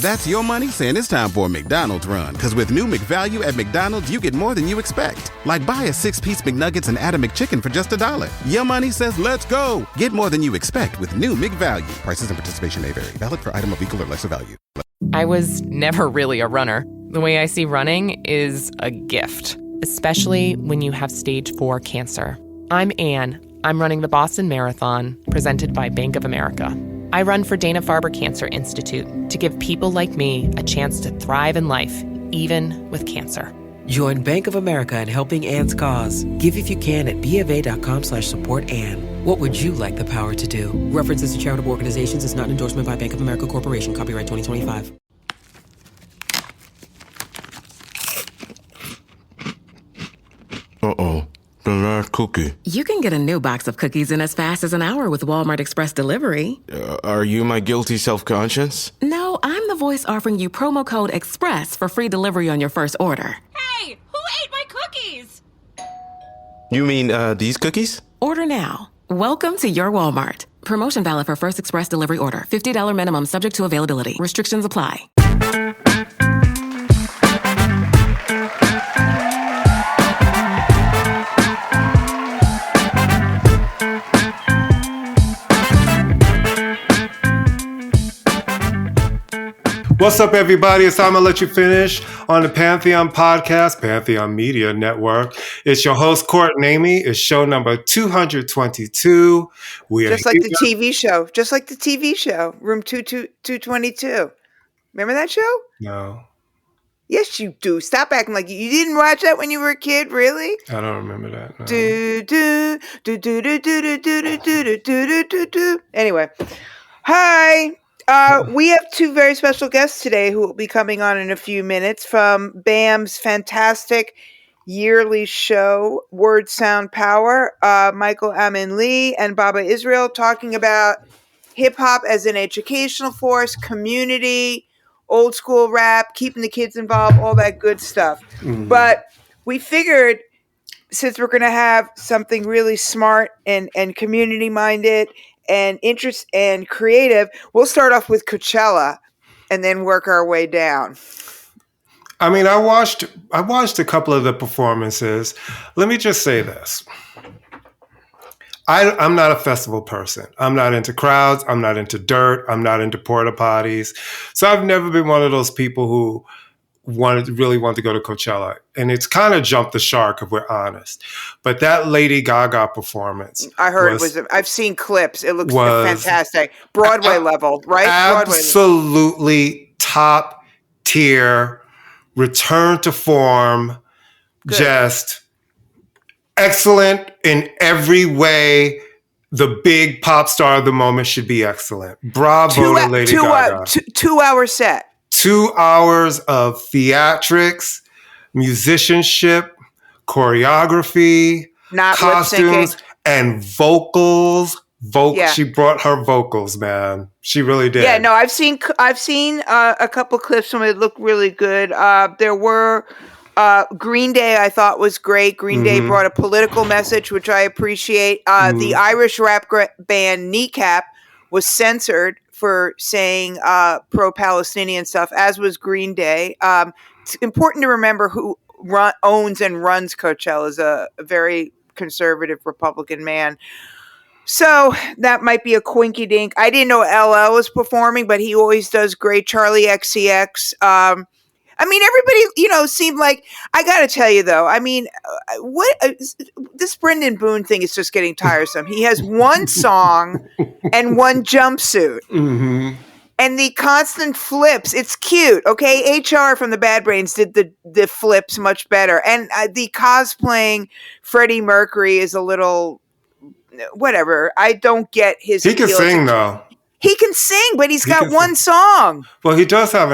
That's your money saying it's time for a McDonald's run. Because with new McValue at McDonald's, you get more than you expect. Like buy a 6-piece McNuggets and add a McChicken for just $1. Your money says let's go. Get more than you expect with new McValue. Prices and participation may vary. Valid for item of equal or lesser value. I was never really a runner. The way I see running is a gift, especially when you have stage 4 cancer. I'm Anne. I'm running the Boston Marathon, presented by Bank of America. I run for Dana-Farber Cancer Institute to give people like me a chance to thrive in life, even with cancer. Join Bank of America in helping Anne's cause. Give if you can at BofA.com/supportAnne. What would you like the power to do? References to charitable organizations is not an endorsement by Bank of America Corporation. Copyright 2025. Uh-oh. The last cookie. You can get a new box of cookies in as fast as an hour with Walmart Express Delivery. Are you my guilty self-conscience? No, I'm the voice offering you promo code EXPRESS for free delivery on your first order. Hey, who ate my cookies? You mean, these cookies? Order now. Welcome to your Walmart. Promotion valid for first express delivery order. $50 minimum subject to availability. Restrictions apply. What's up, everybody? It's ImmaLetYouFinish on the Pantheon Podcast, Pantheon Media Network. It's your host, Court Namey. It's show number 222. Just like the TV show. Just like the TV show. Room 222. Remember that show? No. Yes, you do. Stop acting like you didn't watch that when you were a kid, really? I don't remember that. No. Anyway. Hi. We have two very special guests today who will be coming on in a few minutes from BAM's fantastic yearly show, Word Sound Power. Mikal Amin and Baba Israel talking about hip-hop as an educational force, community, old school rap, keeping the kids involved, all that good stuff. Mm-hmm. But we figured since we're going to have something really smart and community-minded and interest and creative, we'll start off with Coachella and then work our way down. I mean, I watched a couple of the performances. Let me just say this. I'm not a festival person. I'm not into crowds. I'm not into dirt. I'm not into porta potties. So I've never been one of those people who really want to go to Coachella. And it's kind of jumped the shark, if we're honest. But that Lady Gaga performance, I heard I've seen clips. It looks fantastic. Broadway level, right? Absolutely top tier, return to form, good. Just excellent in every way. The big pop star of the moment should be excellent. Bravo to Lady Gaga. 2-hour set. 2 hours of theatrics, musicianship, choreography, costumes, and vocals. Yeah. She brought her vocals, man. She really did. Yeah, no, I've seen a couple clips from it. It looked really good. There were Green Day, I thought was great. Green Day brought a political message, which I appreciate. The Irish rap band Kneecap was censored for saying pro-Palestinian stuff, as was Green Day. It's important to remember who owns and runs Coachella is a very conservative Republican man. So that might be a quinky dink. I didn't know LL was performing, but he always does great. Charlie XCX. I mean, everybody, seemed like, I got to tell you, though, I mean, this Brendan Boone thing is just getting tiresome. He has one song and one jumpsuit. Mm-hmm. And the constant flips, it's cute, okay? HR from the Bad Brains did the flips much better. And the cosplaying Freddie Mercury is a little, whatever. I don't get his He can sing, though. He can sing, but he's got one song. Well, he does have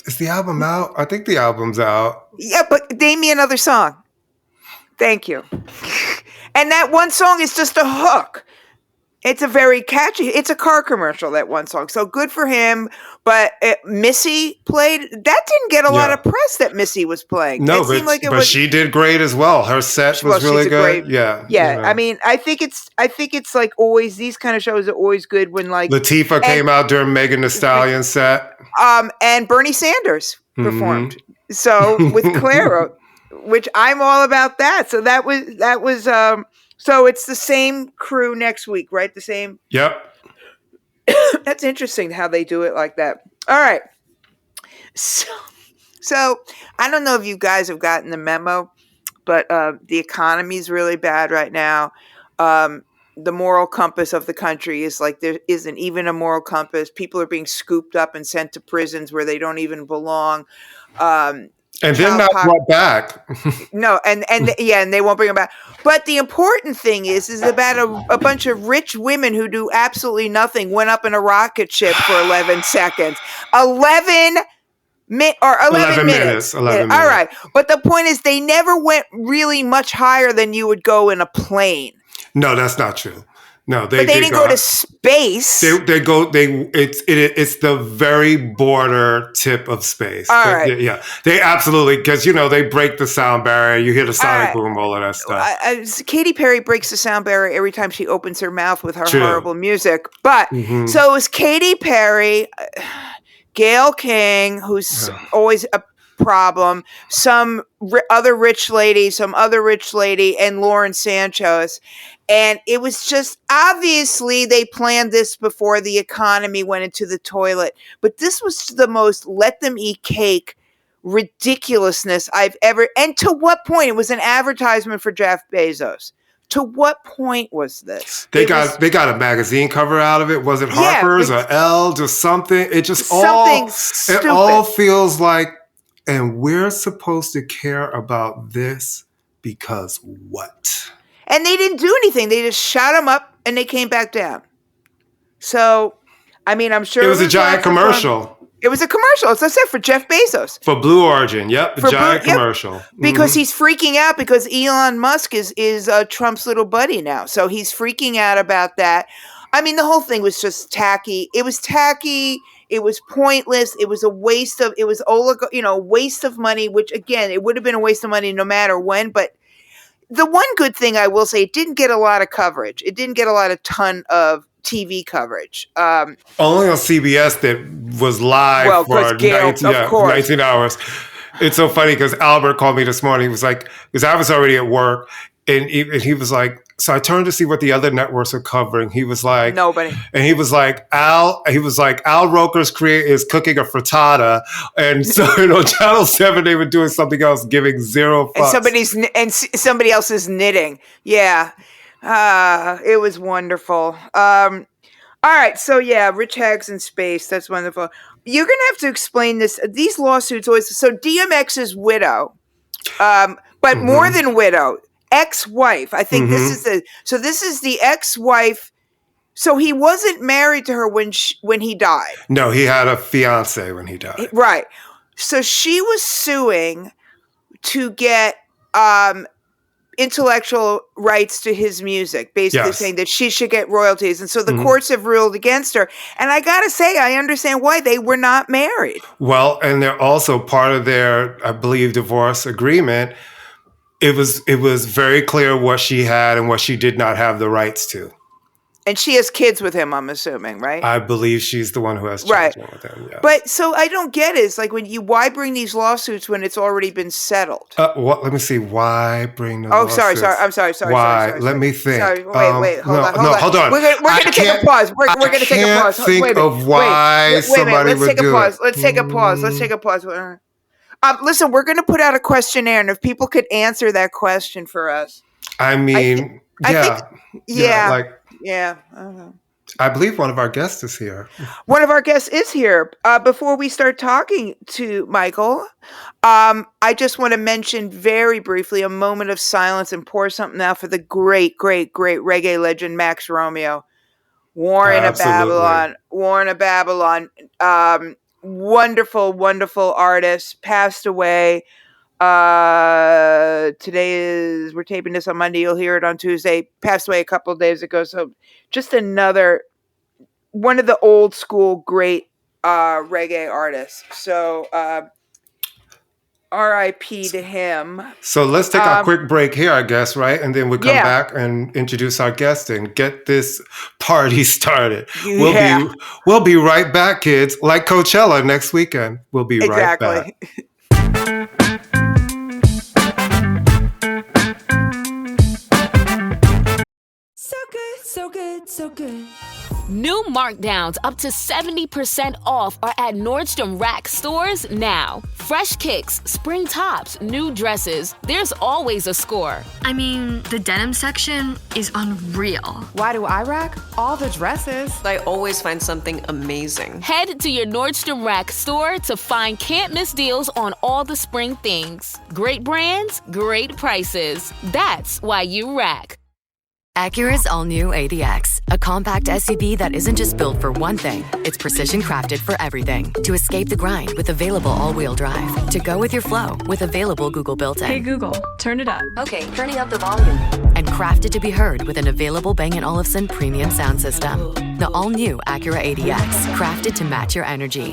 is the album out? I think the album's out. Yeah, but name me another song. Thank you. And that one song is just a hook. It's a very catchy. It's a car commercial, that one song. So good for him. But Missy played. That didn't get a lot of press that Missy was playing. No, it seemed like but she did great as well. Her set was really good. Yeah. You know. I mean, I think it's like always, these kind of shows are always good when like Latifah came out during Megan Thee Stallion set. And Bernie Sanders performed. So with Clara, which I'm all about that. So that was so it's the same crew next week, right? The same. Yep. That's interesting how they do it like that. All right. So I don't know if you guys have gotten the memo, but the economy is really bad right now. The moral compass of the country is like there isn't even a moral compass. People are being scooped up and sent to prisons where they don't even belong. And then not brought back. No, and they won't bring them back. But the important thing is about a bunch of rich women who do absolutely nothing went up in a rocket ship for 11 seconds. 11 minutes. 11 minutes. All right. But the point is they never went really much higher than you would go in a plane. No, that's not true. No, they didn't go to space. It's the very border tip of space. All right. Yeah, they absolutely, because they break the sound barrier. You hear the sonic boom, all of that stuff. Katy Perry breaks the sound barrier every time she opens her mouth with her horrible music. But so it was Katy Perry, Gayle King, who's always a problem, some other rich lady, and Lauren Sanchez. And it was just obviously they planned this before the economy went into the toilet. But this was the most let them eat cake ridiculousness I've ever. And to what point? It was an advertisement for Jeff Bezos. To what point was this? They got a magazine cover out of it. Was it Harper's or Elle? Just something. It just stupid. It all feels like, and we're supposed to care about this because what? And they didn't do anything. They just shot them up and they came back down. So, I mean, I'm sure it was a giant commercial. It was a commercial, as I said, for Jeff Bezos. For Blue Origin, yep, the giant commercial. Because he's freaking out because Elon Musk is Trump's little buddy now. So he's freaking out about that. I mean, the whole thing was just tacky. It was tacky. It was pointless. It was a waste of, waste of money, which again, it would have been a waste of money no matter when, but the one good thing I will say, it didn't get a lot of coverage. It didn't get a ton of TV coverage. Only on CBS that was live for 19 hours. It's so funny because Albert called me this morning. He was like, because I was already at work, and he was like, so I turned to see what the other networks are covering. He was like, nobody. And he was like, Al Roker's is cooking a frittata. And so, Channel 7, they were doing something else, giving zero fucks. And somebody else is knitting. Yeah. It was wonderful. All right. So yeah, Rich Hags in space. That's wonderful. You're going to have to explain this. These lawsuits always, so DMX's widow, but more than widow, ex-wife. I think this is the ex-wife. So he wasn't married to her when he died. No, he had a fiance when he died. Right. So she was suing to get intellectual rights to his music, basically saying that she should get royalties. And so the courts have ruled against her. And I got to say, I understand why. They were not married. Well, and they're also part of their, I believe, divorce agreement. It was very clear what she had and what she did not have the rights to. And she has kids with him, I'm assuming, right? I believe she's the one who has children with him. Yes. But so I don't get it. It's like why bring these lawsuits when it's already been settled? Let me see. Why bring the lawsuits? I'm sorry. Why? Sorry. Let me think. Sorry, wait. Hold on. We're going to take a pause. We're going to take a pause. Think of why somebody would do it. Let's take a pause. Listen, we're going to put out a questionnaire, and if people could answer that question for us. I mean, I believe one of our guests is here. Before we start talking to Michael, I just want to mention very briefly a moment of silence and pour something out for the great, great, great reggae legend Max Romeo. Warren of Babylon. Wonderful, wonderful artist, passed away We're taping this on Monday. You'll hear it on Tuesday. Passed away a couple of days ago. So just another one of the old school great reggae artists. So R.I.P. to him. So let's take a quick break here, I guess, right? And then we'll come back and introduce our guest and get this party started. We'll be right back, kids. Like Coachella next weekend. We'll be right back. So good, so good, so good. New markdowns up to 70% off are at Nordstrom Rack stores now. Fresh kicks, spring tops, new dresses. There's always a score. I mean, the denim section is unreal. Why do I rack? All the dresses. I always find something amazing. Head to your Nordstrom Rack store to find can't-miss deals on all the spring things. Great brands, great prices. That's why you rack. Acura's all-new ADX, a compact SUV that isn't just built for one thing, it's precision-crafted for everything. To escape the grind with available all-wheel drive. To go with your flow with available Google built-in. Hey Google, turn it up. Okay, turning up the volume. And crafted to be heard with an available Bang & Olufsen premium sound system. The all-new Acura ADX, crafted to match your energy.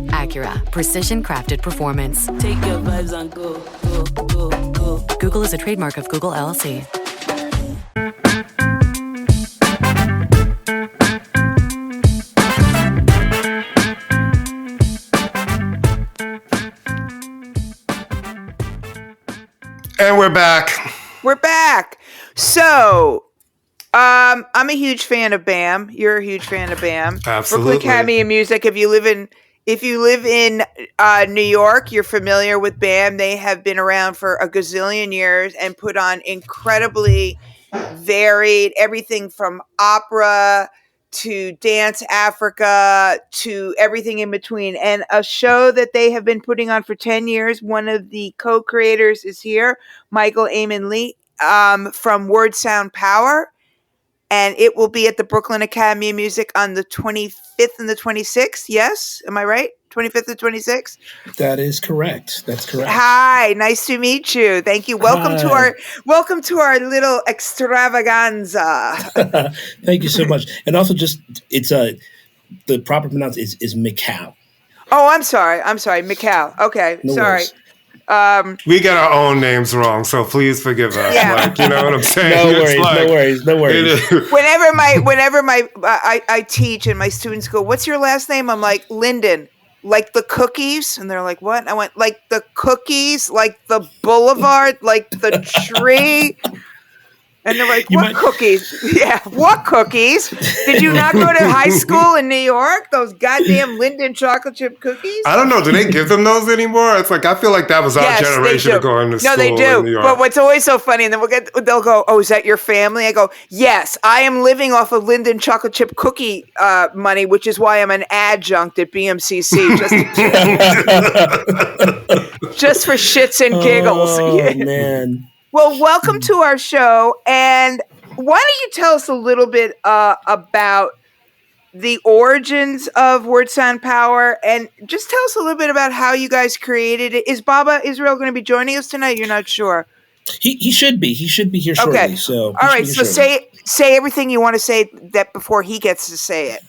Acura, precision-crafted performance. Take your vibes and go, go, go, go. Google is a trademark of Google LLC. And we're back. So, I'm a huge fan of BAM. You're a huge fan of BAM. Absolutely. Brooklyn Academy of Music. If you live in New York, you're familiar with BAM. They have been around for a gazillion years and put on incredibly varied everything from opera to Dance Africa to everything in between. And a show that they have been putting on for 10 years, one of the co-creators is here, Mikal Amin from Word Sound Power. And it will be at the Brooklyn Academy of Music on the 25th and the 26th. Yes? Am I right? 25th and 26th? That is correct. That's correct. Hi, nice to meet you. Thank you. Welcome to our little extravaganza. Thank you so much. And also it's the proper pronunciation is Mikal. Oh, I'm sorry, Mikal. Okay, no sorry. Worries. We get our own names wrong, so please forgive us. Yeah. Like, you know what I'm saying? No worries. Whenever I teach and my students go, "What's your last name?" I'm like, Linden, like the cookies, and they're like, "What?" I went, like the cookies, like the boulevard, like the tree. And they're like, what cookies? Yeah, what cookies? Did you not go to high school in New York? Those goddamn Linden chocolate chip cookies? I don't know. Do they give them those anymore? It's like, I feel like that was our generation of going to school. No, they do. In New York. But what's always so funny, and then they'll go, "Oh, is that your family?" I go, "Yes, I am living off of Linden chocolate chip cookie money, which is why I'm an adjunct at BMCC, just for shits and giggles." Oh, man. Well, welcome to our show, and why don't you tell us a little bit about the origins of Word Sound Power, and just tell us a little bit about how you guys created it. Is Baba Israel going to be joining us tonight? You're not sure. He should be. He should be here shortly. Okay. So all right. So say everything you want to say that before he gets to say it.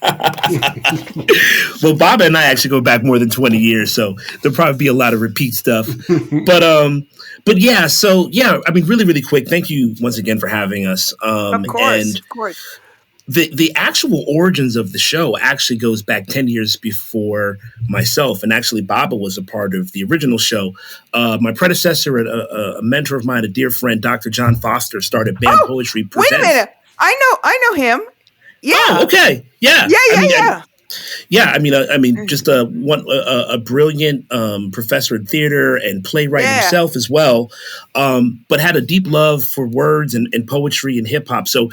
Well, Baba and I actually go back more than 20 years, so there'll probably be a lot of repeat stuff. But yeah, so yeah, I mean, really, really quick. Thank you once again for having us. Of course. The actual origins of the show actually goes back 10 years before myself. And actually, Baba was a part of the original show. My predecessor, a mentor of mine, a dear friend, Dr. John Foster, started BAM Poetry Presents. Wait a minute. I know him. Yeah. Oh, okay. Yeah. Yeah. I mean, just a brilliant professor in theater and playwright himself as well, but had a deep love for words and poetry and hip hop. So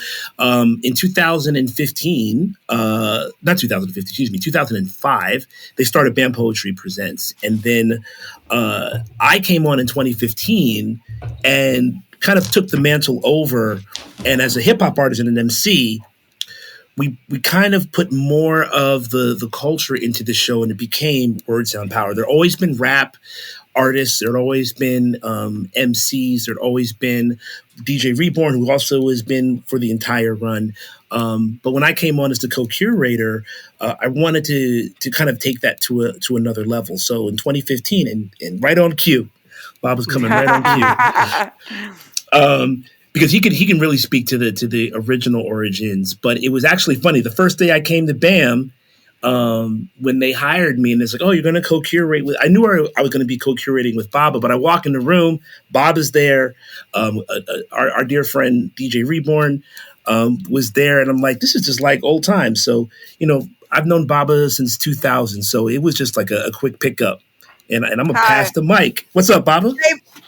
in 2005, they started BAM Poetry Presents. And then I came on in 2015 and kind of took the mantle over. And as a hip hop artist and an MC, we kind of put more of the culture into the show, and it became Word Sound Power. There always been rap artists, there always been MCs, there always been DJ Reborn, who also has been for the entire run. But when I came on as the co-curator, I wanted to kind of take that to another level. So in 2015, and right on cue, Bob was coming right on cue. Because he can really speak to the original origins. But it was actually funny. The first day I came to BAM, when they hired me, and it's like, oh, you're going to co-curate with. I knew I was going to be co-curating with Baba, but I walk in the room, Bob is there, our dear friend DJ Reborn was there, and I'm like, this is just like old times. So I've known Baba since 2000, so it was just like a quick pickup. And I'm gonna pass the mic. What's up, Baba?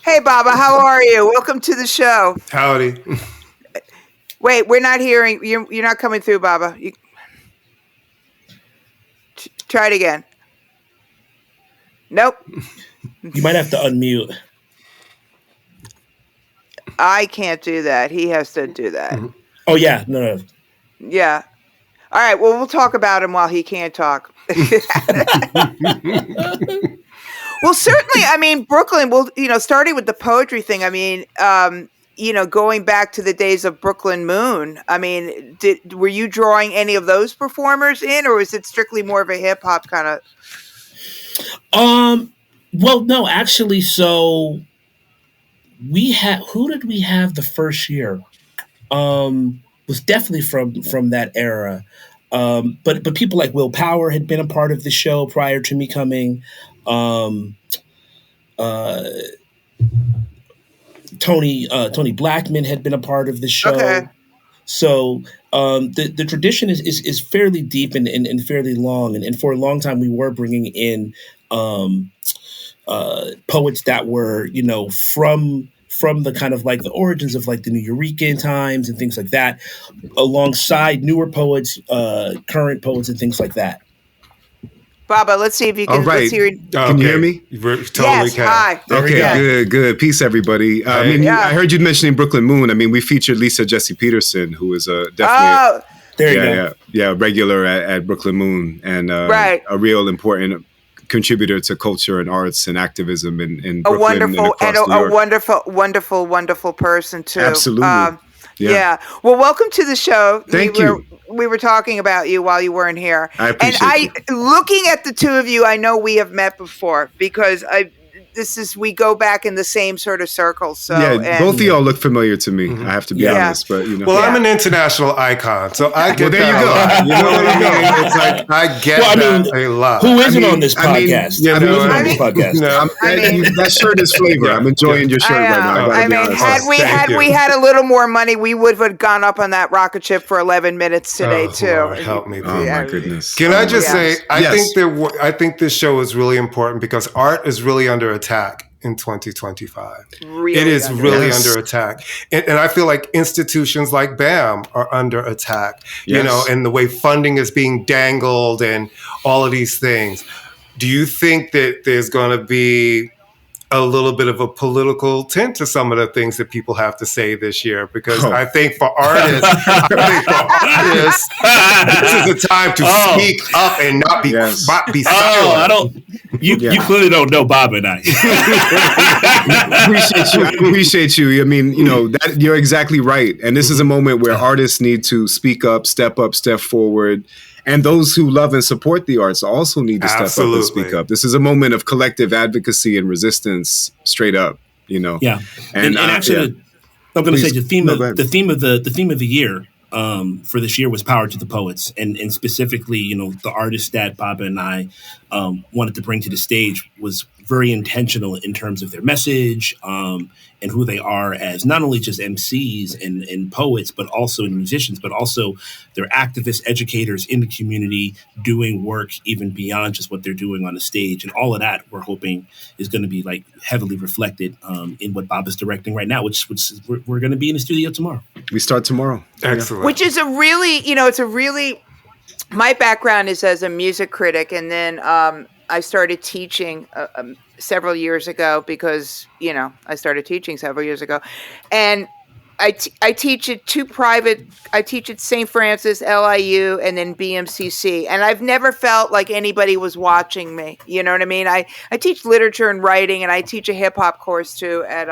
Hey, Baba, how are you? Welcome to the show. Howdy. Wait, we're not hearing you. You're not coming through, Baba. Try it again. Nope. You might have to unmute. I can't do that. He has to do that. Oh yeah, no. Yeah. All right. Well, we'll talk about him while he can't talk. Well, certainly. I mean, Brooklyn. Well, starting with the poetry thing. I mean, going back to the days of Brooklyn Moon. I mean, were you drawing any of those performers in, or is it strictly more of a hip hop kind of? Well, no, actually. So who did we have the first year? Was definitely from that era. But people like Will Power had been a part of the show prior to me coming. Tony Blackman had been a part of the show. Okay. So the tradition is fairly deep and fairly long. And for a long time, we were bringing in poets that were, from the kind of like the origins of like the New Eurekan times and things like that, alongside newer poets, current poets and things like that. Baba, let's see if you can. All right. Let's hear. Can you hear me? Totally can. Hi. Okay, good. Peace, everybody. I heard you mentioning Brooklyn Moon. I mean, we featured Lisa Jessie Peterson, who is definitely there you go. Regular at Brooklyn Moon, and a real important contributor to culture and arts and activism in Brooklyn and across New York. wonderful person too. Absolutely. Yeah. Well, welcome to the show. Thank you. We were talking about you while you weren't here. I appreciate it. Looking at the two of you, I know we have met before because we go back in the same sort of circles. So both of y'all look familiar to me. I have to be honest, but Well, I'm an international icon, so I get there you go. You know what I mean? It's like I get that a lot. Who isn't on this podcast? That shirt is flavor. I'm enjoying your shirt right now. Had we had a little more money, we would have gone up on that rocket ship for 11 minutes today too. Lord, help me! Oh my goodness! Can I just say, I think this show is really important because art is really under attack in 2025. It is really under attack. And I feel like institutions like BAM are under attack, and the way funding is being dangled and all of these things. Do you think that there's going to be a little bit of a political tint to some of the things that people have to say this year? Because I think for artists, this is a time to speak up and not be silent. You clearly don't know Bob and I. Appreciate you. I mean, that you're exactly right. And this is a moment where artists need to speak up, step forward. And those who love and support the arts also need to step up and speak up. This is a moment of collective advocacy and resistance, straight up. Yeah, and actually, I'm going to say the theme of the year for this year was Power to the Poets, and specifically, the artists that Baba and I wanted to bring to the stage was very intentional in terms of their message and who they are as not only just MCs and poets, but also musicians, but also they're activists, educators in the community doing work even beyond just what they're doing on the stage. And all of that we're hoping is going to be like heavily reflected in what Bob is directing right now, which we're going to be in the studio tomorrow. We start tomorrow. Excellent. Which is my background is as a music critic, and then I started teaching several years ago because, I started teaching several years ago. And I teach at I teach at St. Francis, LIU, and then BMCC. And I've never felt like anybody was watching me. You know what I mean? I teach literature and writing, and I teach a hip hop course too at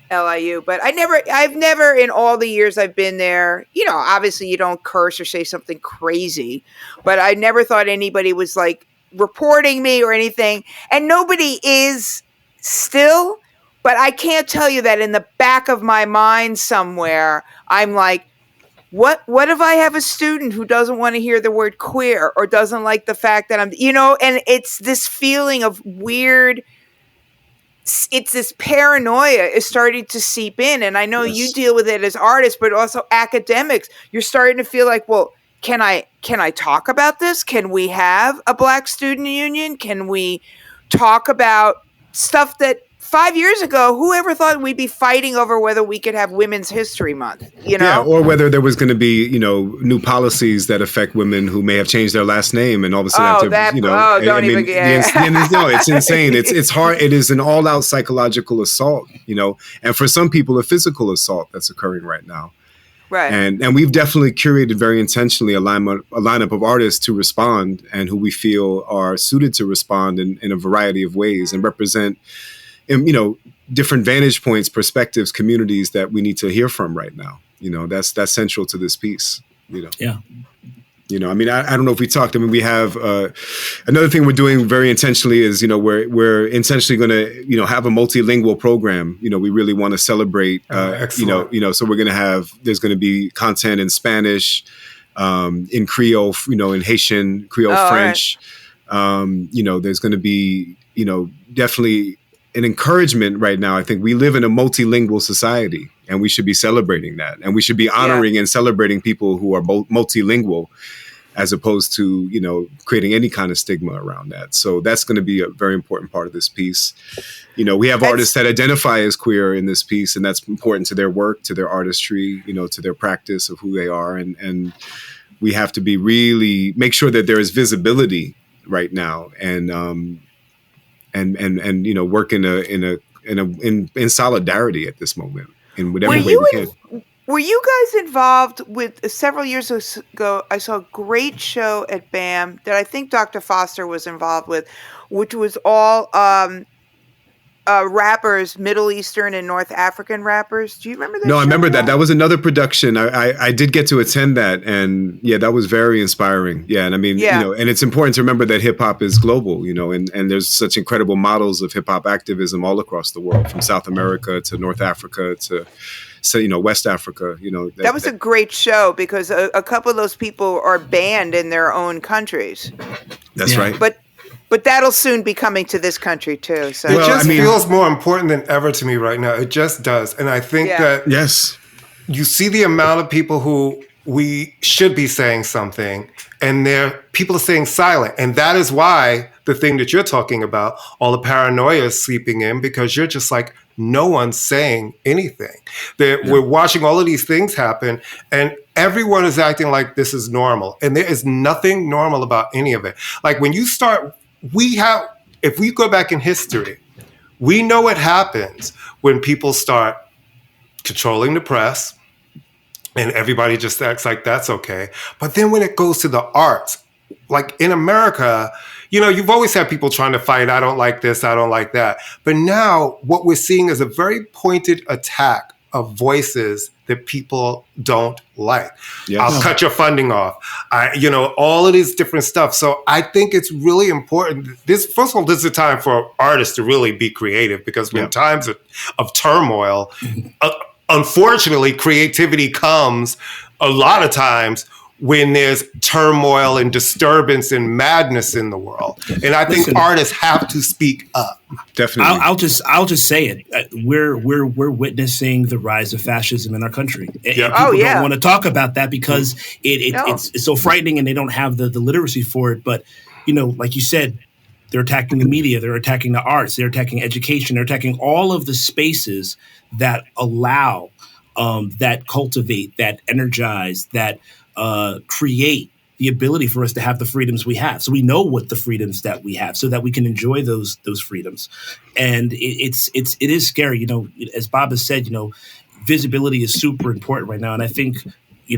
LIU. But I've never in all the years I've been there, you know, obviously you don't curse or say something crazy, but I never thought anybody was like reporting me or anything. And nobody is still. But I can't tell you that in the back of my mind somewhere, I'm like, what if I have a student who doesn't want to hear the word queer or doesn't like the fact that I'm, you know, and it's this feeling of weird, it's this paranoia is starting to seep in. And I know you deal with it as artists, but also academics. You're starting to feel like, well, can I talk about this? Can we have a Black student union? Can we talk about stuff that 5 years ago, whoever thought we'd be fighting over whether we could have Women's History Month, you know? Yeah, or whether there was going to be, you know, new policies that affect women who may have changed their last name and all of a sudden it's insane. It's hard. It is an all-out psychological assault, you know, and for some people, a physical assault that's occurring right now. Right. And we've definitely curated very intentionally a lineup of artists to respond and who we feel are suited to respond in a variety of ways and represent, you know, different vantage points, perspectives, communities that we need to hear from right now. You know, that's central to this piece, you know? Yeah. You know, I mean, I don't know if we talked, I mean, we have another thing we're doing very intentionally is, you know, we're intentionally going to, you know, have a multilingual program. You know, we really want to celebrate, you know, so we're going to have, there's going to be content in Spanish, in Creole, you know, in Haitian, Creole, French. Right. You know, there's going to be, you know, definitely an encouragement right now. I think we live in a multilingual society and we should be celebrating that. And we should be honoring and celebrating people who are multilingual as opposed to, you know, creating any kind of stigma around that. So that's going to be a very important part of this piece. You know, we have artists that identify as queer in this piece, and that's important to their work, to their artistry, you know, to their practice of who they are. And we have to be really make sure that there is visibility right now and you know, work in solidarity at this moment in whatever way we can. Were you guys involved with several years ago? I saw a great show at BAM that I think Dr. Foster was involved with, which was all rappers, Middle Eastern and North African rappers. Do you remember that? No, I remember that. That was another production. I did get to attend that, and yeah, that was very inspiring. Yeah, and I mean, you know, and it's important to remember that hip hop is global, you know, and there's such incredible models of hip hop activism all across the world, from South America to North Africa to, you know, West Africa. You know, that was a great show because a couple of those people are banned in their own countries. That's right. But that'll soon be coming to this country too. So it just feels more important than ever to me right now. It just does. And I think that you see the amount of people who we should be saying something and people are staying silent. And that is why the thing that you're talking about, all the paranoia is sleeping in, because you're just like, no one's saying anything. We're watching all of these things happen and everyone is acting like this is normal. And there is nothing normal about any of it. Like when you start, if we go back in history, we know what happens when people start controlling the press and everybody just acts like that's okay. But then when it goes to the arts, like in America, you know, you've always had people trying to fight, I don't like this, I don't like that. But now what we're seeing is a very pointed attack of voices that people don't like. Yes. I'll cut your funding off. You know, all of these different stuff. So I think it's really important. First of all, this is a time for artists to really be creative, because when times of turmoil, unfortunately, creativity comes a lot of times when there's turmoil and disturbance and madness in the world. And I think artists have to speak up. Definitely. I'll just say it. We're witnessing the rise of fascism in our country. People don't want to talk about that because it's so frightening and they don't have the literacy for it. But, you know, like you said, they're attacking the media, they're attacking the arts, they're attacking education, they're attacking all of the spaces that allow, that cultivate, that energize, that create the ability for us to have the freedoms we have. So we know what the freedoms that we have so that we can enjoy those freedoms. And it is scary, you know, as Bob has said, you know, visibility is super important right now. And I think,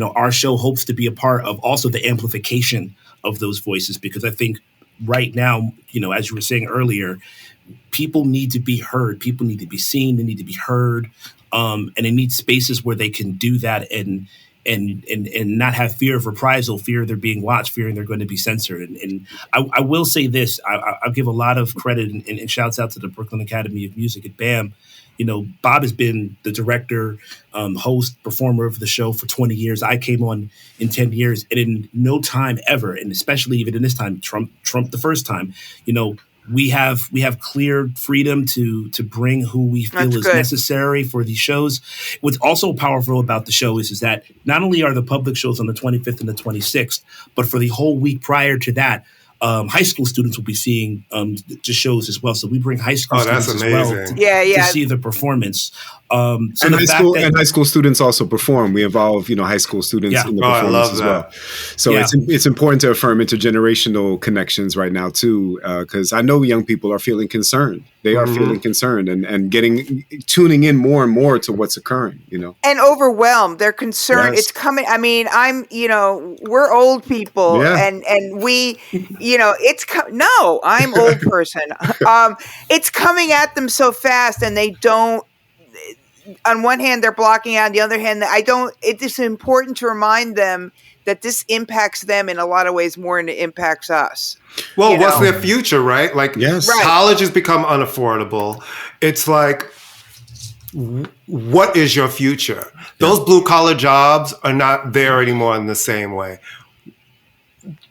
our show hopes to be a part of also the amplification of those voices, because I think right now, as you were saying earlier, people need to be heard. People need to be seen. They need to be heard. And they need spaces where they can do that and not have fear of reprisal, fear they're being watched, fearing they're going to be censored. And I will say this, I'll give a lot of credit and shouts out to the Brooklyn Academy of Music at BAM. Bob has been the director, host, performer of the show for 20 years. I came on in 10 years, and in no time ever, and especially even in this time, Trump the first time, we have clear freedom to bring who we feel is necessary for these shows. What's also powerful about the show is that not only are the public shows on the 25th and the 26th, but for the whole week prior to that, high school students will be seeing the shows as well. So we bring high school students as well to see the performance. And high school students also perform. We involve, high school students in the performance as well. So it's important to affirm intergenerational connections right now too, because I know young people are feeling concerned. They are feeling concerned and tuning in more and more to what's occurring, And overwhelmed. They're concerned. Yes. It's coming. I mean, we're old people and we, no, I'm old person. It's coming at them so fast, and they don't, on one hand, they're blocking out. On the other hand, it is important to remind them that this impacts them in a lot of ways more than it impacts us. Well, what's their future, right? Like, college has become unaffordable. It's like, what is your future? Those blue-collar jobs are not there anymore in the same way.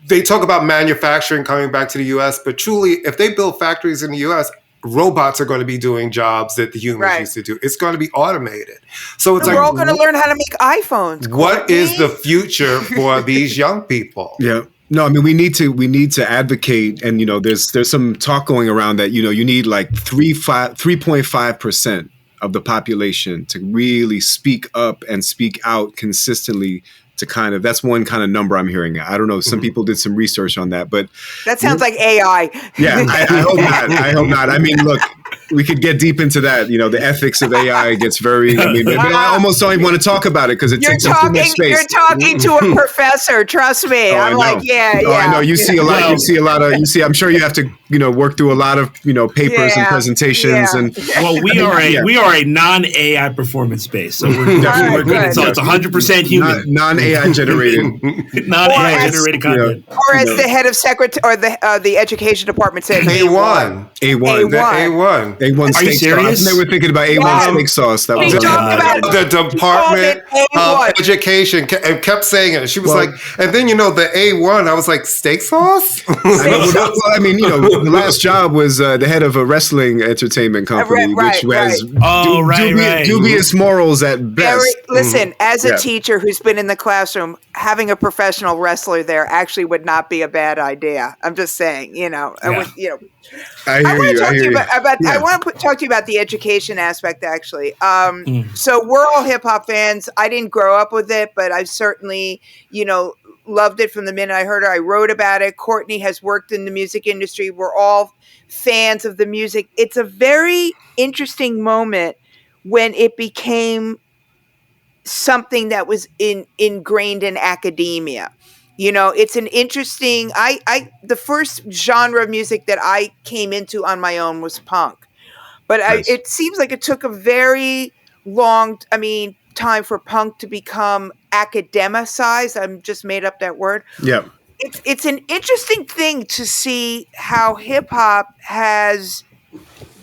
They talk about manufacturing coming back to the U.S., but truly, if they build factories in the U.S., robots are going to be doing jobs that the humans used to do. It's going to be automated. So it's we're all going to learn how to make iPhones. What is the future for these young people? Yeah. No, I mean, we need to advocate, and there's some talk going around that you need like 3.5% of the population to really speak up and speak out consistently. That's one kind of number I'm hearing. I don't know. Some people did some research on that, but that sounds like AI. Yeah, I hope not. I hope not. I mean, look, we could get deep into that. The ethics of AI gets very. I mean, but I almost don't even want to talk about it because it takes up too much space. You're talking to a professor. Trust me. I'm like, yeah. I know. You see a lot. You see a lot of. I'm sure you have to. Work through a lot of papers and presentations and. Well, we are a non-AI performance space, so we're definitely good. So it's 100% human. Non-AI generated. Non-AI generated content. Or as the head of the education department said, A1. A1 Are you serious? Sauce. They were thinking about A1 steak sauce. That was the Department of Education kept saying it. She was like, and then the A1. I was like, steak sauce? I mean, the last job was the head of a wrestling entertainment company, which has dubious morals at best. Listen, as a teacher who's been in the classroom, having a professional wrestler there actually would not be a bad idea. I'm just saying, I want to talk to you about the education aspect, actually. So we're all hip hop fans. I didn't grow up with it, but I've certainly, loved it from the minute I heard it. I wrote about it. Courtney has worked in the music industry. We're all fans of the music. It's a very interesting moment when it became something that was ingrained in academia. It's an interesting, the first genre of music that I came into on my own was punk. But it seems like it took a very long, time for punk to become academicized. I'm just made up that word. Yeah. It's an interesting thing to see how hip hop has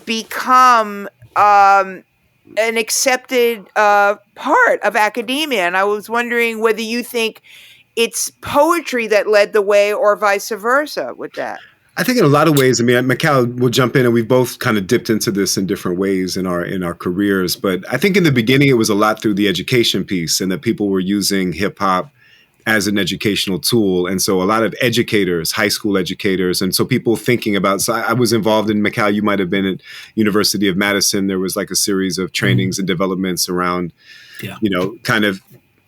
become an accepted part of academia. And I was wondering whether you think it's poetry that led the way or vice versa with that. I think in a lot of ways, Mikal will jump in, and we've both kind of dipped into this in different ways in our careers. But I think in the beginning, it was a lot through the education piece, and that people were using hip hop as an educational tool. And so a lot of educators, high school educators, and so people thinking about, so I was involved in, Mikal, you might have been at University of Madison. There was like a series of trainings and developments around, kind of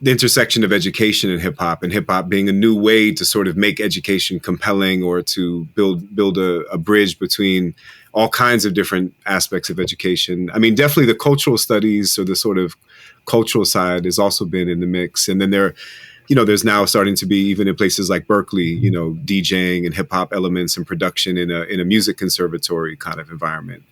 the intersection of education and hip hop being a new way to sort of make education compelling or to build a bridge between all kinds of different aspects of education. I mean, definitely the cultural studies or the sort of cultural side has also been in the mix. And then there's now starting to be, even in places like Berkeley, DJing and hip hop elements and production in a music conservatory kind of environment.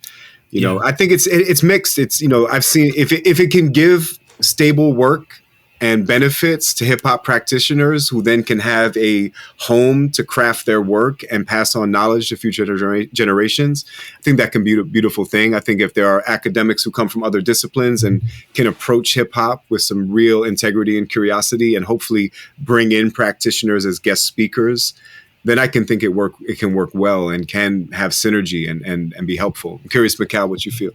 I think it's mixed. It's, I've seen if it can give stable work and benefits to hip hop practitioners who then can have a home to craft their work and pass on knowledge to future generations, I think that can be a beautiful thing. I think if there are academics who come from other disciplines and can approach hip hop with some real integrity and curiosity and hopefully bring in practitioners as guest speakers, then I can think it can work well and can have synergy and be helpful. I'm curious, Mikal, what you feel.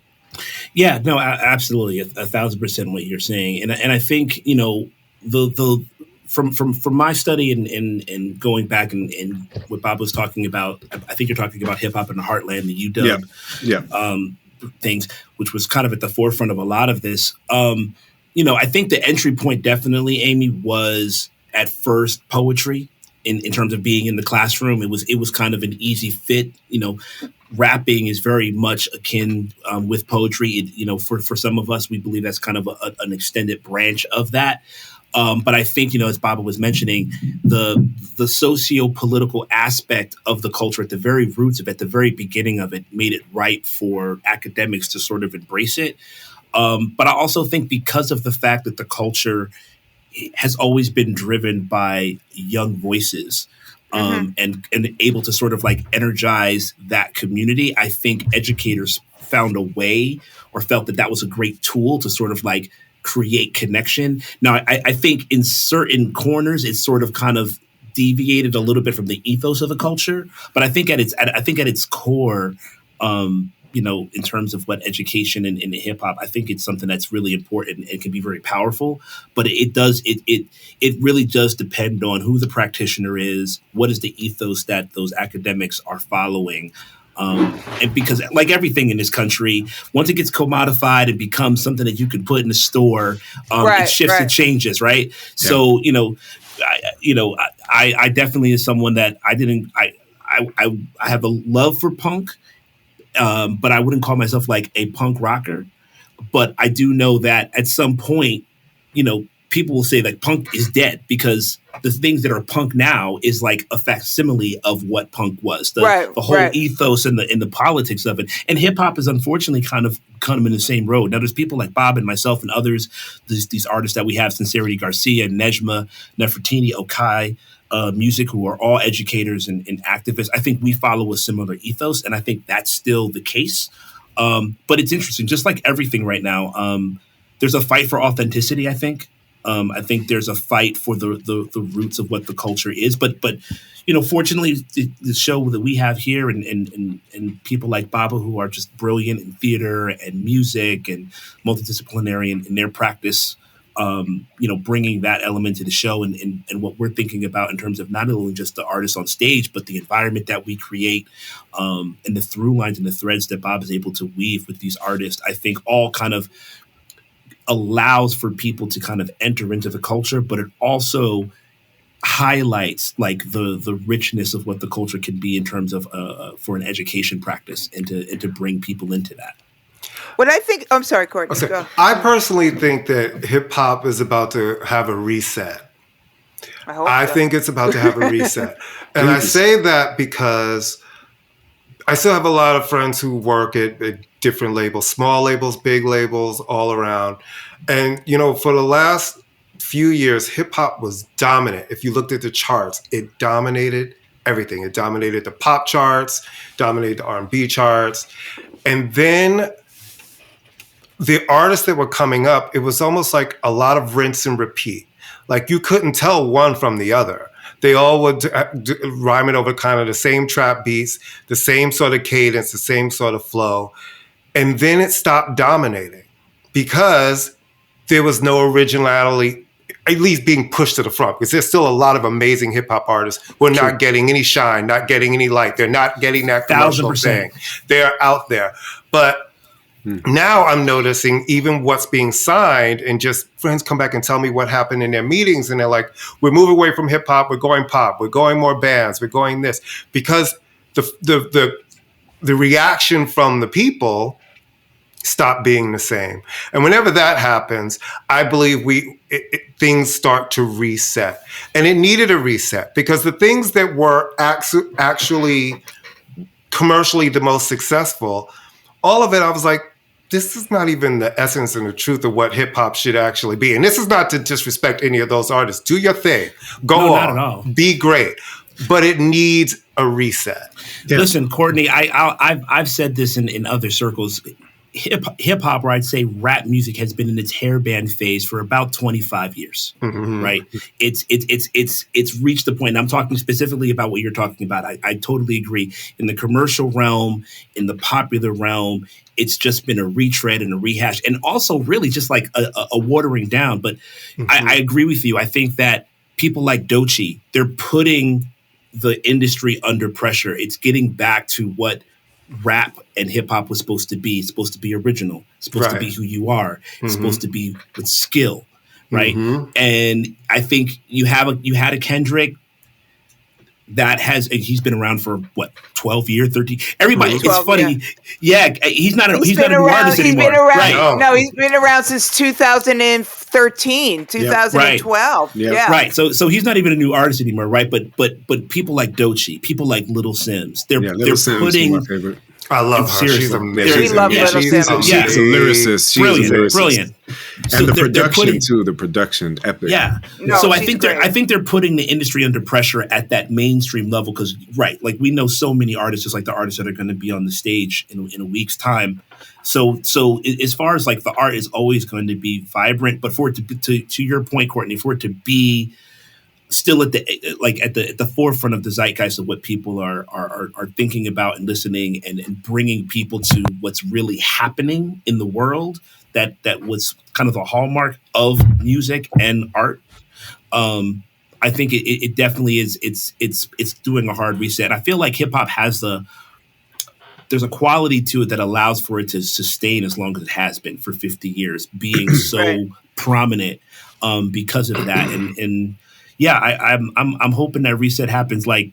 Yeah, no, absolutely, 1,000% what you're saying, and I think the from my study and going back and what Bob was talking about, I think you're talking about hip hop in the heartland, the UW, things, which was kind of at the forefront of a lot of this. I think the entry point definitely, Amy, was at first poetry. In terms of being in the classroom, it was kind of an easy fit. Rapping is very much akin with poetry. For some of us, we believe that's kind of an extended branch of that. But I think, as Baba was mentioning, the socio-political aspect of the culture at the very roots of it, at the very beginning of it, made it right for academics to sort of embrace it. But I also think because of the fact that the culture has always been driven by young voices and able to sort of like energize that community, I think educators found a way or felt that was a great tool to sort of like create connection. Now, I think in certain corners, it's sort of kind of deviated a little bit from the ethos of the culture. But I think at its core, in terms of what education and hip hop, I think it's something that's really important and can be very powerful. But it really does depend on who the practitioner is, what is the ethos that those academics are following. And because like everything in this country, once it gets commodified and becomes something that you can put in the store, it shifts and changes, right? Yeah. So, I definitely is someone that I have a love for punk. But I wouldn't call myself like a punk rocker. But I do know that at some point, people will say like punk is dead because the things that are punk now is like a facsimile of what punk was. The whole ethos and the politics of it. And hip hop is unfortunately kind of in the same road. Now there's people like Bob and myself and others, these artists that we have, Sincerity Garcia, Nejma, Nefertiti, Okai, music, who are all educators and activists. I think we follow a similar ethos, and I think that's still the case. But it's interesting, just like everything right now, there's a fight for authenticity, I think. I think there's a fight for the roots of what the culture is. But fortunately, the show that we have here and people like Baba who are just brilliant in theater and music and multidisciplinary in their practice, bringing that element to the show and what we're thinking about in terms of not only just the artists on stage, but the environment that we create and the through lines and the threads that Bob is able to weave with these artists, I think all kind of allows for people to kind of enter into the culture, but it also highlights like the richness of what the culture can be in terms of for an education practice and to bring people into that. What I think, I'm sorry, Courtney. Okay. I personally think that hip hop is about to have a reset. I think it's about to have a reset. And I say that because I still have a lot of friends who work at different labels, small labels, big labels, all around. And, for the last few years, hip hop was dominant. If you looked at the charts, it dominated everything. It dominated the pop charts, dominated the R&B charts. And then the artists that were coming up, it was almost like a lot of rinse and repeat. Like you couldn't tell one from the other. They all would rhyme it over kind of the same trap beats, the same sort of cadence, the same sort of flow. And then it stopped dominating because there was no originality, at least being pushed to the front, because there's still a lot of amazing hip hop artists who are not getting any shine, not getting any light. They're not getting that commercial thing. They're out there. But Now I'm noticing even what's being signed, and just friends come back and tell me what happened in their meetings, and they're like, we're moving away from hip hop, we're going pop, we're going more bands, we're going this, because the reaction from the people stop being the same. And whenever that happens, I believe things start to reset. And it needed a reset, because the things that were actually commercially the most successful, all of it, I was like, this is not even the essence and the truth of what hip hop should actually be. And this is not to disrespect any of those artists. Do your thing. Go on. Not at all. Be great. But it needs a reset. Yeah. Listen, Courtney, I've said this in other circles. Hip hop, or I'd say rap music, has been in its hairband phase for about 25 years, right? It's reached the point. And I'm talking specifically about what you're talking about. I totally agree. In the commercial realm, in the popular realm, it's just been a retread and a rehash, and also really just like a watering down. But I agree with you. I think that people like Doechii, they're putting the industry under pressure. It's getting back to what rap and hip hop was supposed to be. It's supposed to be original. It's supposed to be who you are. It's supposed to be with skill, right? And I think you had a Kendrick that he's been around for what, 12 years, 13. Everybody, it's funny. Yeah, he's not a new artist anymore. He's been around. Right. No, he's been around since 2013, 2012. Yeah. Right. So he's not even a new artist anymore, right? But people like Doechii, people like Little Sims, they're putting. My favorite. I love her. She's amazing. We love Little Sims. She's a lyricist. Brilliant. And the production too. The production, epic. Yeah. So I think they're putting the industry under pressure at that mainstream level, because like we know so many artists, just like the artists that are going to be on the stage in a week's time. So as far as like the art is always going to be vibrant, but for it to your point, Courtney, for it to be still at the forefront of the zeitgeist of what people are thinking about and listening, and bringing people to what's really happening in the world, that was kind of the hallmark of music and art. I think it definitely is. It's doing a hard reset. I feel like hip hop there's a quality to it that allows for it to sustain as long as it has been for 50 years, being so prominent because of that. And yeah, I'm hoping that reset happens like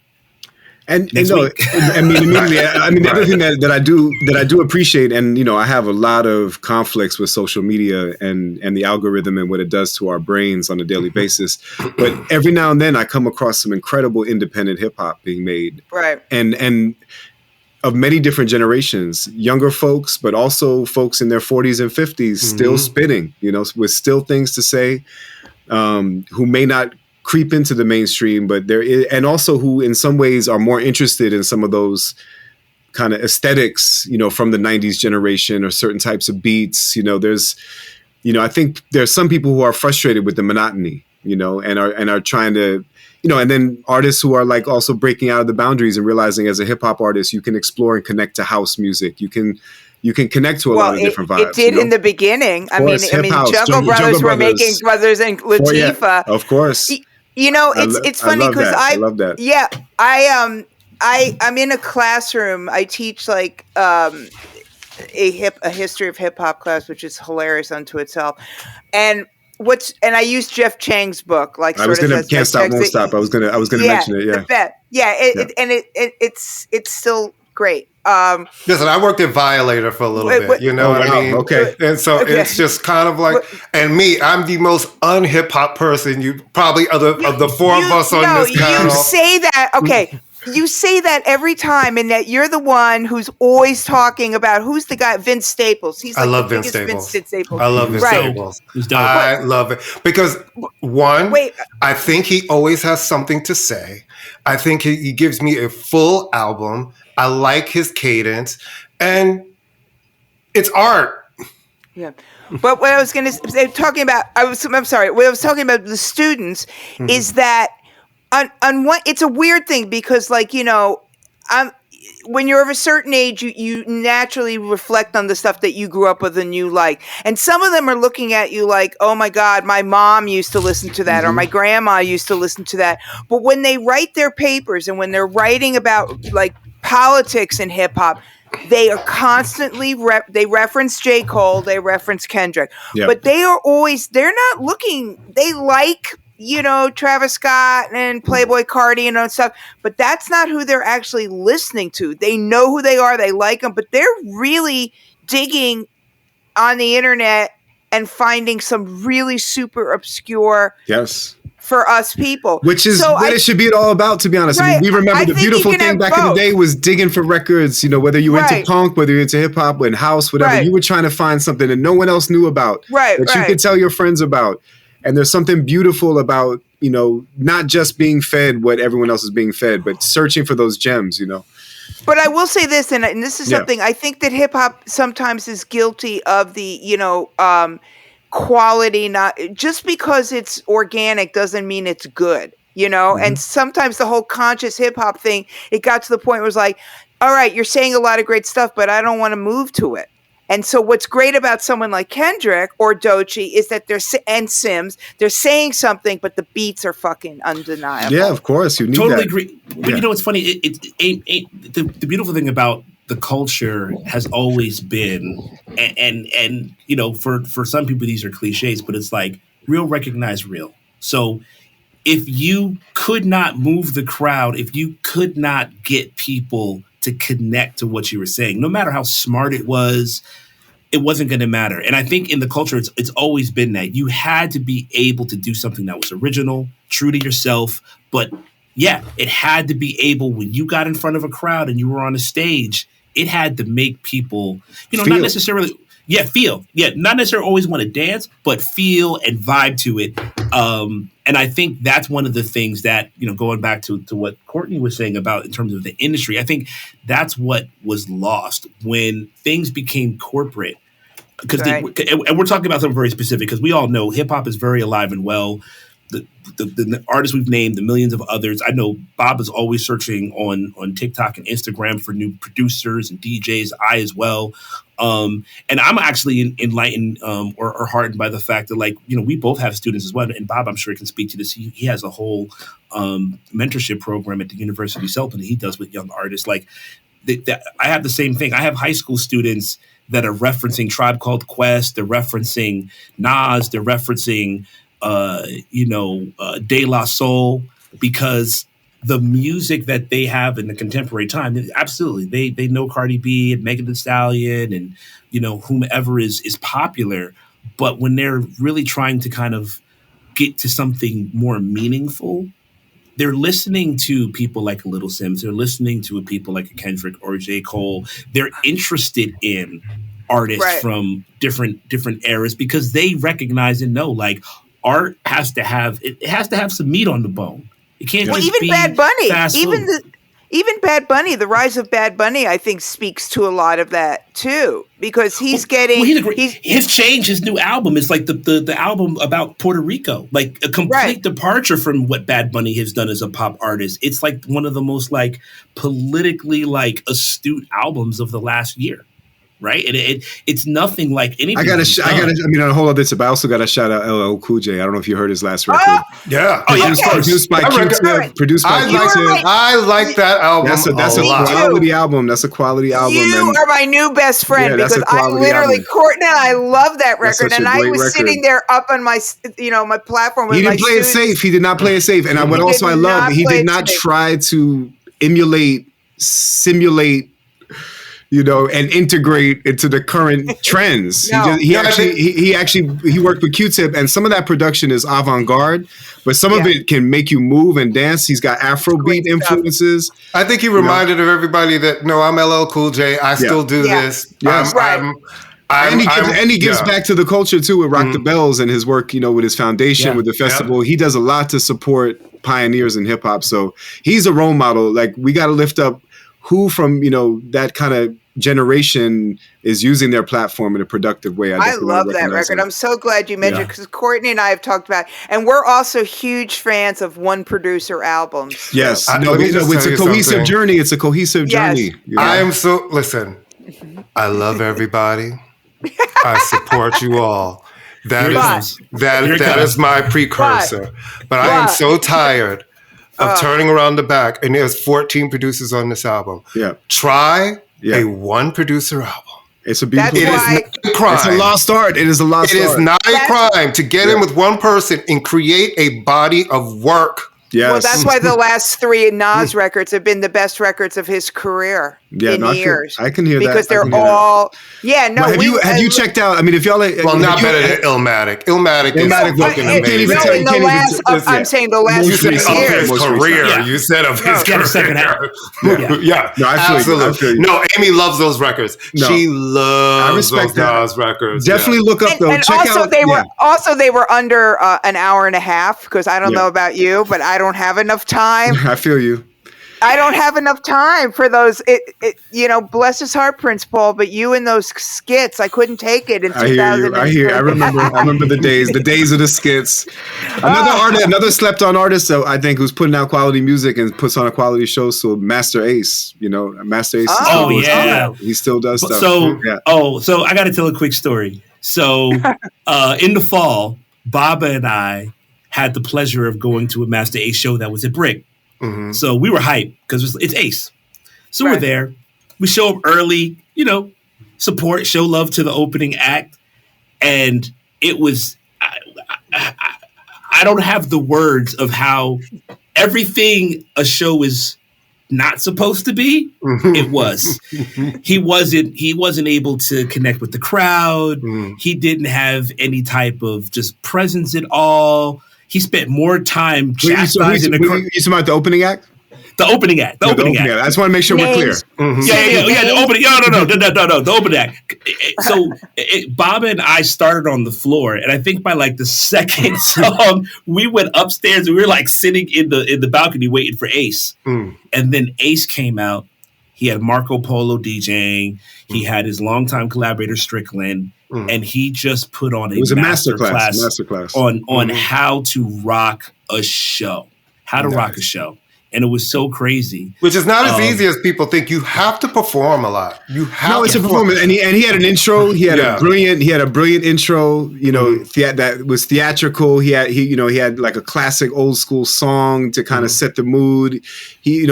next week. I mean, immediately. I mean, the other thing that I do appreciate, and I have a lot of conflicts with social media and the algorithm and what it does to our brains on a daily basis. But every now and then, I come across some incredible independent hip hop being made, right? And of many different generations, younger folks, but also folks in their 40s and 50s, still spitting, with still things to say, who may not creep into the mainstream, but and also who in some ways are more interested in some of those kind of aesthetics, from the 90s generation, or certain types of beats. There's, I think there's some people who are frustrated with the monotony, and are trying to, and then artists who are like also breaking out of the boundaries and realizing as a hip hop artist, you can explore and connect to house music. You can connect to a lot of different vibes. It did in the beginning. I mean, Jungle Brothers were making Brothers and Latifah. Of course. It's funny because I love that. Yeah, I'm in a classroom. I teach like a history of hip hop class, which is hilarious unto itself. And I use Jeff Chang's book. Like I was gonna Can't Stop Won't Stop. I was gonna mention it. Yeah, it's still great. Listen, I worked at Violator for a little bit, what I mean? Okay. And so it's just kind of like, and me, I'm the most un-hip hop person you probably of the four of us on this panel. You say that, okay. You say that every time, and that you're the one who's always talking about who's the guy, Vince Staples. He's like I love Vince Staples. I love Vince Staples. I love it because I think he always has something to say. I think he gives me a full album. I like his cadence, and it's art. Yeah. But what I was going to say, what I was talking about the students is that on one, it's a weird thing because when you're of a certain age, you naturally reflect on the stuff that you grew up with and you like. And some of them are looking at you like, oh my God, my mom used to listen to that, or my grandma used to listen to that. But when they write their papers and when they're writing about like politics in hip hop, They are constantly they reference J. Cole, they reference Kendrick, but they're not looking. They like, Travis Scott and Playboy Cardi and stuff, but that's not who they're actually listening to. They know who they are, they like them, but they're really digging on the internet and finding some really super obscure for us people. Which is what it should be all about, to be honest. Right. I mean, we remember the beautiful thing back in the day was digging for records, whether you were into punk, whether you're into hip hop and house, whatever, you were trying to find something that no one else knew about, that you could tell your friends about. And there's something beautiful about, not just being fed what everyone else is being fed, but searching for those gems, But I will say this, and this is something I think that hip hop sometimes is guilty of the, quality. Not just because it's organic doesn't mean it's good, And sometimes the whole conscious hip hop thing, it got to the point where it was like, all right, you're saying a lot of great stuff, but I don't want to move to it. And so what's great about someone like Kendrick or Doechii is that and Sims, they're saying something, but the beats are fucking undeniable. Yeah, of course. You need totally that. agree. But what's funny? The beautiful thing about the culture has always been, and for some people these are cliches, but it's like real recognize real. So if you could not move the crowd, if you could not get people to connect to what you were saying, no matter how smart it wasn't going to matter. And I think in the culture, it's always been that you had to be able to do something that was original, true to yourself. But it had to be able, when you got in front of a crowd and you were on a stage, it had to make people, not necessarily, feel. Not necessarily always want to dance, but feel and vibe to it. And I think that's one of the things that, going back to what Courtney was saying about in terms of the industry, I think that's what was lost when things became corporate. Because and we're talking about something very specific, because we all know hip hop is very alive and well. The artists we've named, the millions of others. I know Bob is always searching on TikTok and Instagram for new producers and DJs. I as well. And I'm actually enlightened or heartened by the fact that, we both have students as well. And Bob, I'm sure, can speak to this. He has a whole mentorship program at the University of Selton that he does with young artists. I have the same thing. I have high school students that are referencing Tribe Called Quest. They're referencing Nas. They're referencing De La Soul, because the music that they have in the contemporary time, absolutely, they know Cardi B and Megan Thee Stallion and, whomever is popular. But when they're really trying to kind of get to something more meaningful, they're listening to people like Little Sims. They're listening to people like a Kendrick or J. Cole. They're interested in artists from different eras, because they recognize and know, art has to have some meat on the bone. It can't just even be Bad Bunny, fast food. Even Bad Bunny, the rise of Bad Bunny, I think speaks to a lot of that too, because he's getting his change. His new album is like the album about Puerto Rico, like a complete departure from what Bad Bunny has done as a pop artist. It's like one of the most politically astute albums of the last year. Right, and it's nothing like anything. I mean, on a whole other tip, I also got to shout out LL Cool J. I don't know if you heard his last record. Produced by Q-Tip. I like that album. That's a quality album. That's a quality album. You are my new best friend, because I literally, Courtney, I love that record, and I was sitting there up on my, my platform. With he didn't play it safe. He did not play it safe, and what also I love, he did not try to simulate. And integrate into the current trends. He worked with Q-Tip, and some of that production is avant-garde, but some of it can make you move and dance. He's got Afrobeat influences. I think he reminded of everybody that, no, I'm LL Cool J. I still do this. Yes. And he gives back to the culture too with Rock the Bells and his work, with his foundation, with the festival. He does a lot to support pioneers in hip hop. So he's a role model. We got to lift up who from, that kind of generation is using their platform in a productive way. I love that record. I'm so glad you mentioned it, because Courtney and I have talked about it. And we're also huge fans of one producer albums. Yes. It's a cohesive journey. It's a cohesive journey. I am listen, I love everybody. I support you all. That is my precursor. But I am so tired of turning around the back, and there's 14 producers on this album. Yeah. Try a one producer album. It's a beautiful. It is not a crime. It's a lost art. It is a lost art. It is not a crime to get in with one person and create a body of work. Yes. Well, that's why the last 3 Nas records have been the best records of his career in years. I can hear that. Because they're all, Have you checked out? I mean, if y'all, not better than Illmatic. Illmatic is fucking amazing. I'm saying the last 3 years. Of his career. Yeah. You said of his career. Second half. Yeah. No, absolutely. No, Amy loves those records. No. She loves those Nas records. Definitely look up though. And check out. They were under an hour and a half because I don't know about you, but I don't have enough time. I feel you. I don't have enough time for those. Bless his heart, Prince Paul. But you and those skits, I couldn't take it in 2000. I remember the days of the skits. Another slept-on artist, I think, who's putting out quality music and puts on a quality show. So Master Ace, Master Ace. He still does stuff. So I got to tell a quick story. So in the fall, Baba and I had the pleasure of going to a Master Ace show that was at Brick. Mm-hmm. So we were hyped because it's Ace. So we're there. We show up early, support, show love to the opening act. And it was, I don't have the words of how everything a show is not supposed to be. Mm-hmm. It was. He wasn't able to connect with the crowd. Mm. He didn't have any type of just presence at all. He spent more time chastising the crowd. You talking about the opening act? The opening act. The opening act. I just want to make sure we're clear. Mm-hmm. Yeah. The opening. No. The opening act. So Baba and I started on the floor, and I think by like the second song, we went upstairs and we were like sitting in the balcony waiting for Ace. Mm. And then Ace came out. He had Marco Polo DJing. He had his longtime collaborator Strickland. And he just put on a masterclass on how to rock a show. Rock a show. And it was so crazy. Which is not as easy as people think. You have to perform a lot. It's a performance. And he had an intro. He had a brilliant intro, that was theatrical. He had like a classic old school song to kind of set the mood. He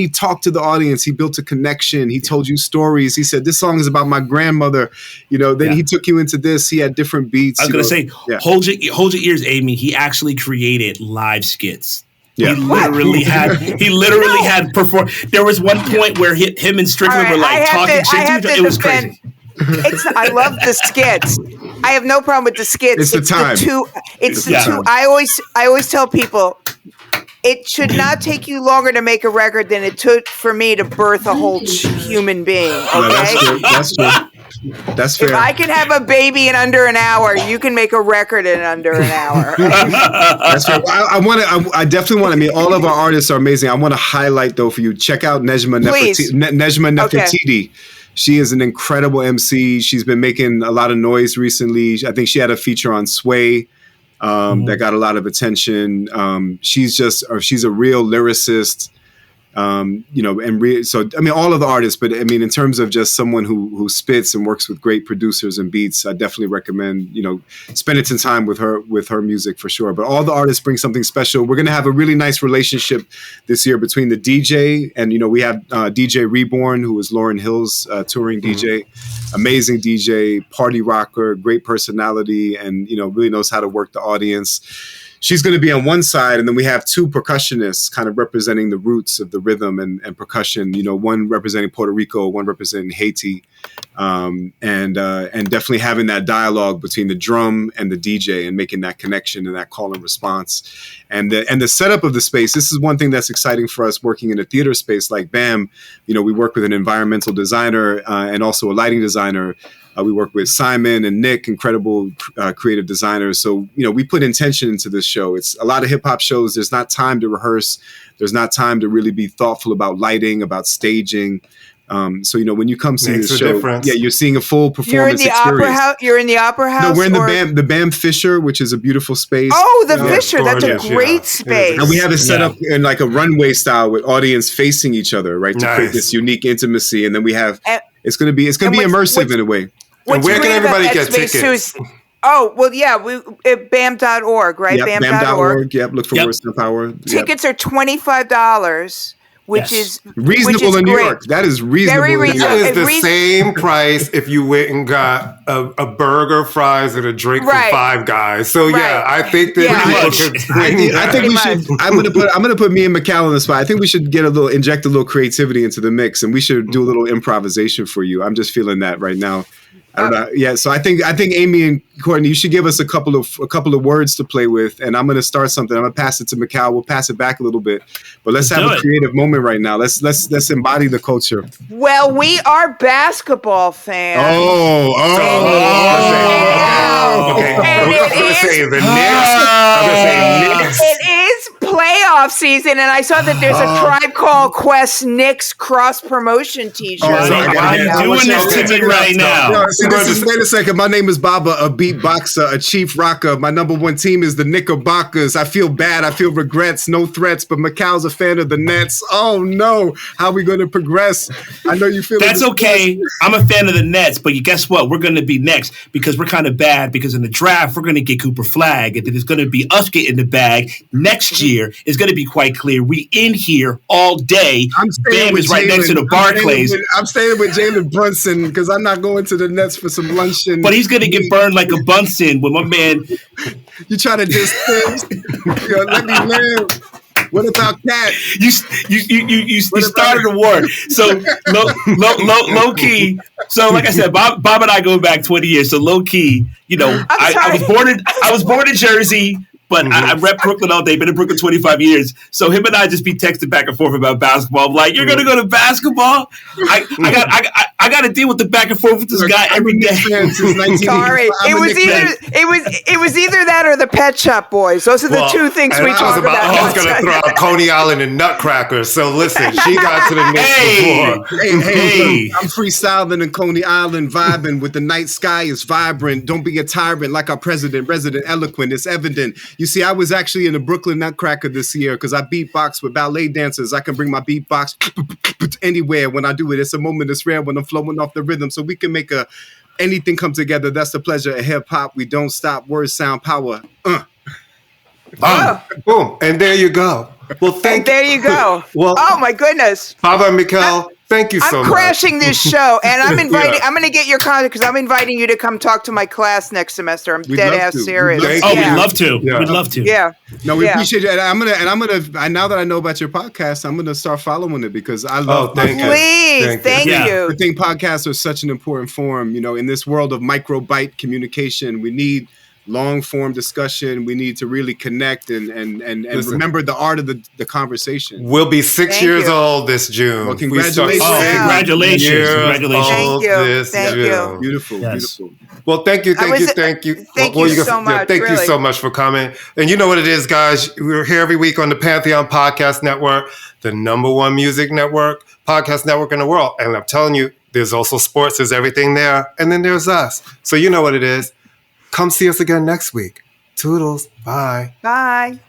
talked to the audience. He built a connection. He told you stories. He said, this song is about my grandmother. Then he took you into this. He had different beats. I was going to say, hold your ears, Amy. He actually created live skits. Yeah. He literally had perform. There was one point where him and Strickland were like talking shit to each other. It was crazy. I love the skits. I have no problem with the skits. It's the time. I always tell people it should not take you longer to make a record than it took for me to birth a whole human being. Okay, that's true. That's fair. If I can have a baby in under an hour, you can make a record in under an hour. That's fair. I definitely want. I mean, all of our artists are amazing. I want to highlight though for you. Check out Nejma Nefertiti. She is an incredible MC. She's been making a lot of noise recently. I think she had a feature on Sway that got a lot of attention. She's a real lyricist. So I mean, all of the artists, but I mean, in terms of just someone who spits and works with great producers and beats, I definitely recommend spending some time with her music for sure. But all the artists bring something special. We're gonna have a really nice relationship this year between the DJ and we have DJ Reborn, who is Lauryn Hill's touring DJ, amazing DJ, party rocker, great personality, and really knows how to work the audience. She's going to be on one side, and then we have two percussionists kind of representing the roots of the rhythm and percussion, one representing Puerto Rico, one representing Haiti, and definitely having that dialogue between the drum and the DJ and making that connection and that call and response. And the setup of the space, this is one thing that's exciting for us working in a theater space like BAM. We work with an environmental designer and also a lighting designer. We work with Simon and Nick, incredible creative designers. So, we put intention into this show. It's a lot of hip hop shows. There's not time to rehearse. There's not time to really be thoughtful about lighting, about staging. So, when you come see this show, you're seeing a full performance experience. You're in the Opera House? No, we're in the BAM Fisher, which is a beautiful space. Oh, the Fisher. That's a great space. And we have it set up in like a runway style with audience facing each other, right? To create this unique intimacy. And then we have, it's going to be immersive in a way. And where can everybody get tickets? BAM.org, right? Yep, BAM.org. Yep, look for Words to Power. Tickets are $25, which is reasonable in New great. York. That is reasonable. Very reasonable. That is the same price if you went and got a burger, fries, and a drink from Five Guys. So yeah, I think that I think we should. I'm gonna put me and Mikal on the spot. I think we should inject a little creativity into the mix, and we should do a little improvisation for you. I'm just feeling that right now. I don't know. Yeah, so I think Amy and Courtney, you should give us a couple of words to play with, and I'm gonna start something. I'm gonna pass it to Mikal. We'll pass it back a little bit, but let's have a creative moment right now. Let's embody the culture. Well, we are basketball fans. Okay. I'm gonna say the Knicks. It is playoff season, and I saw that there's a Tribe Called Quest Knicks cross promotion T-shirt. I'm doing this to me right now. Wait a second. My name is Baba, a beatboxer, a chief rocker. My number one team is the Knickerbockers. I feel bad. I feel regrets. No threats, but Mikal's a fan of the Nets. Oh no. How are we going to progress? I know you feel that's okay. I'm a fan of the Nets, but guess what? We're going to be next because we're kind of bad because in the draft, we're going to get Cooper Flag, and then it's going to be us getting the bag. Next year is going to be quite clear. We in here all day. Bam is right next to the Barclays. I'm staying with Jalen Brunson because I'm not going to the Nets for some luncheon. But he's going to get burned like a Bunsen with my man. You trying to diss things? Let me live. What about Cat? You started a war. So low key. So like I said, Bob and I go back 20 years. So low key, I was born in Jersey. But I rep Brooklyn all day. Been in Brooklyn 25 years. So him and I just be texting back and forth about basketball. I'm like, you're gonna go to basketball? I got to deal with the back and forth with this guy every day. Sorry, it was either that or the Pet Shop Boys. Those are the two things we talk about. I was gonna throw out Coney Island and Nutcrackers. So listen, she got to the Knicks before. Hey, I'm freestyling in Coney Island, vibing with the night sky is vibrant. Don't be a tyrant like our president, resident eloquent. It's evident. You see, I was actually in the Brooklyn Nutcracker this year because I beatbox with ballet dancers. I can bring my beatbox anywhere when I do it. It's a moment that's rare when I'm flowing off the rhythm. So we can make anything come together. That's the pleasure of hip hop. We don't stop. Words, sound, power. Boom. And there you go. Well, there you go. Well, oh my goodness. Baba and Mikal, thank you so much. I'm crashing this show, and I'm inviting. I'm going to get your contact because I'm inviting you to come talk to my class next semester. I'm dead ass serious. We'd love to. Yeah. We'd love to. Yeah. No, we appreciate it. I'm gonna. Now that I know about your podcast, I'm gonna start following it because I love. Thank you. I think podcasts are such an important form. In this world of microbyte communication, we need long form discussion. We need to really connect and remember the art of the conversation. We'll be 6 years old this June. Well, congratulations. Congratulations. Thank you. Beautiful. Well, thank you. Thank you so much. Thank you so much for coming. And you know what it is, guys. We're here every week on the Pantheon Podcast Network, the #1 music podcast network in the world. And I'm telling you, there's also sports. There's everything there. And then there's us. So you know what it is. Come see us again next week. Toodles. Bye. Bye.